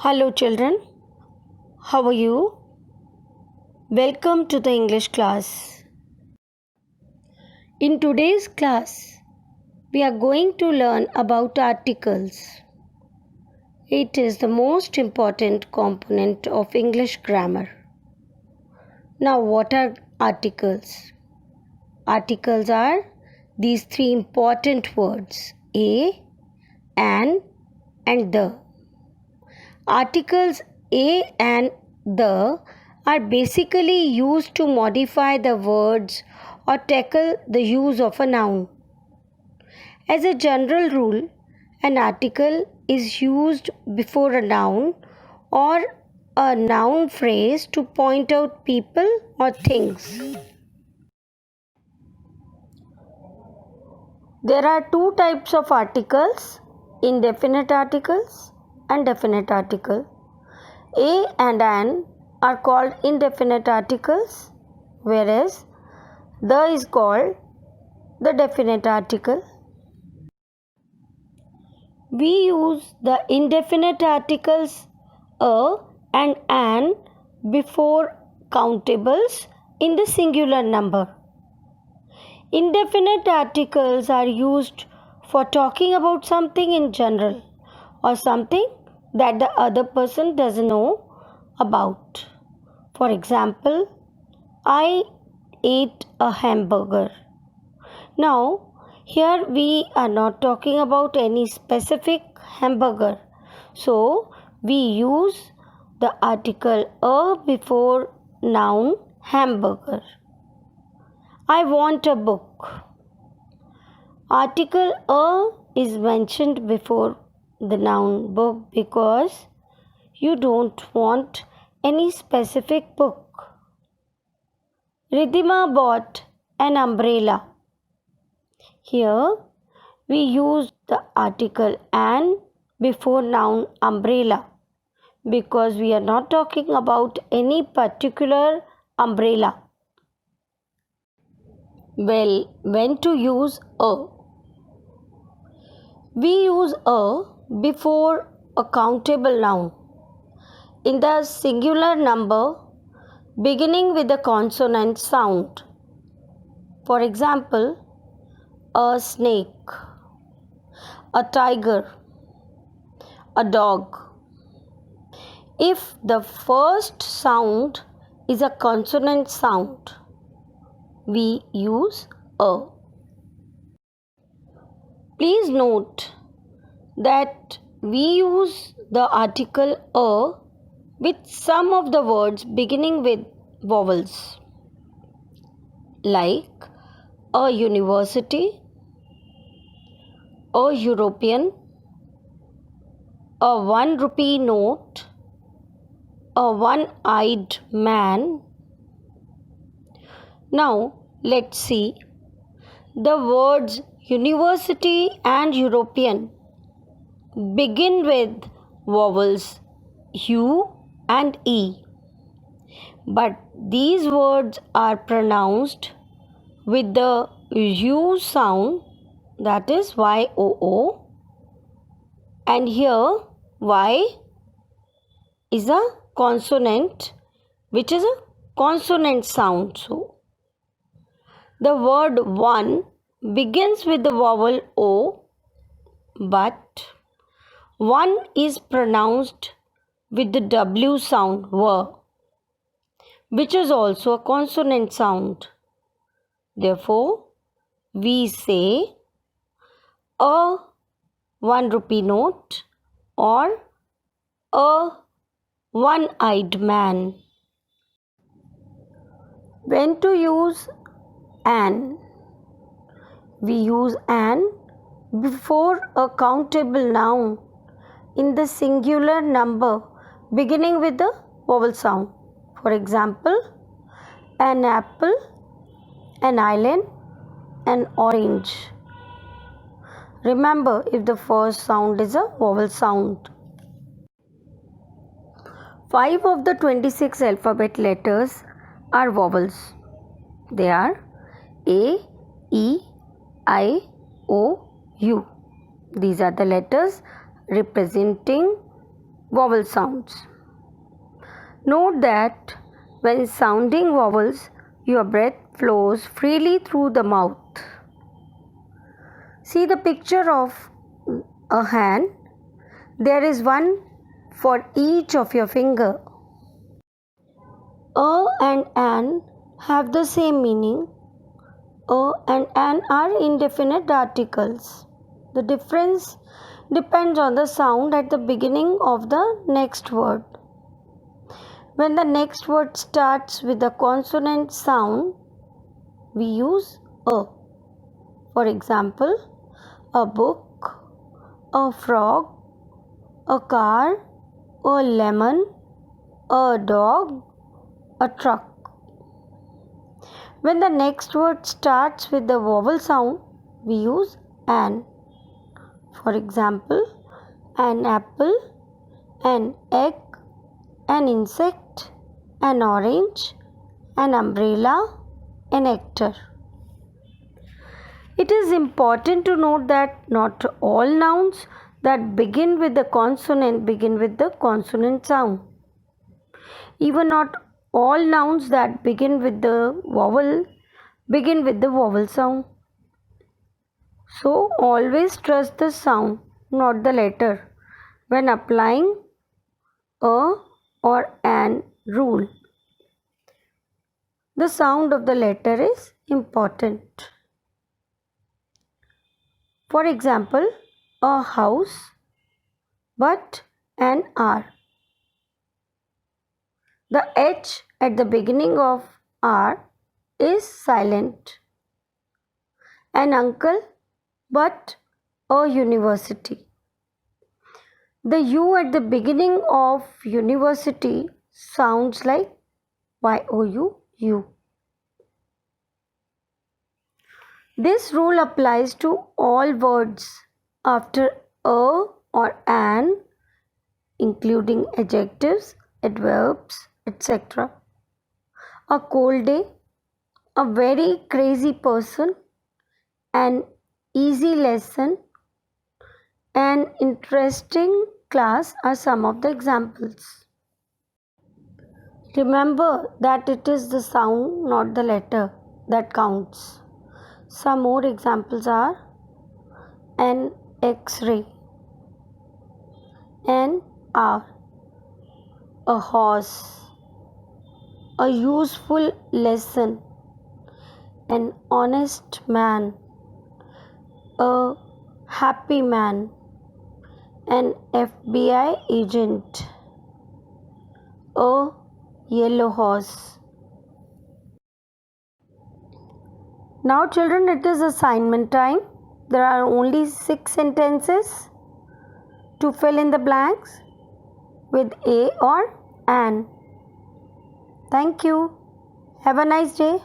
Hello children, how are you? Welcome to the English class. In today's class, we are going to learn about articles. It is the most important component of English grammar. Now, what are articles? Articles are these three important words: a, an, and the. Articles a and the are basically used to modify the words or tackle the use of a noun. As a general rule, an article is used before a noun or a noun phrase to point out people or things. There are two types of articles: indefinite articles and definite article. A and an are called indefinite articles, whereas the is called the definite article. We use the indefinite articles a and an before countables in the singular number. Indefinite articles are used for talking about something in general or something that the other person doesn't know about. For example, I ate a hamburger. Now, here we are not talking about any specific hamburger. So, we use the article a before noun hamburger. I want a book. Article a is mentioned before the noun book because you don't want any specific book. Ridhima bought an umbrella. Here we use the article an before noun umbrella because we are not talking about any particular umbrella. Well, when to use a? We use a before a countable noun in the singular number beginning with a consonant sound. For example, a snake, a tiger, a dog. If the first sound is a consonant sound, we use a. Please note that we use the article a with some of the words beginning with vowels, like a university, a European, a 1 rupee note, a one-eyed man. Now let's see. The words university and European begin with vowels U and E, but these words are pronounced with the U sound, that is YOO, and here Y is a consonant which is a consonant sound. So the word one begins with the vowel O, but one is pronounced with the W sound, W, which is also a consonant sound. Therefore, we say a 1 rupee note or a one-eyed man. When to use an? We use an before a countable noun in the singular number beginning with the vowel sound. For example, an apple, an island, an orange. Remember, if the first sound is a vowel sound. 5 of the 26 alphabet letters are vowels. They are A, E, I, O, U. These are the letters representing Vowel sounds. Note that when sounding vowels, your breath flows freely through the mouth. See the picture of a hand. There is one for each of your finger. A and an have the same meaning. A and an are indefinite articles. The difference depends on the sound at the beginning of the next word. When the next word starts with a consonant sound, we use a. For example, a book, a frog, a car, a lemon, a dog, a truck. When the next word starts with the vowel sound, we use an. For example, an apple, an egg, an insect, an orange, an umbrella, an actor. It is important to note that not all nouns that begin with the consonant begin with the consonant sound. Even not all nouns that begin with the vowel begin with the vowel sound. So always trust the sound, not the letter, when applying a or an rule. The sound of the letter is important. For example, a house, but an R. The H at the beginning of R is silent. An uncle, but a university. The U at the beginning of university sounds like Y-O-U. This rule applies to all words after a or an, including adjectives, adverbs, etc. A cold day, a very crazy person, an easy lesson, an interesting class are some of the examples. Remember that it is the sound, not the letter, that counts. Some more examples are an X-ray, an hour, a horse, a useful lesson, an honest man, a happy man, an FBI agent, a yellow horse. Now children, it is assignment time. There are only 6 sentences to fill in the blanks with a or an. Thank you. Have a nice day.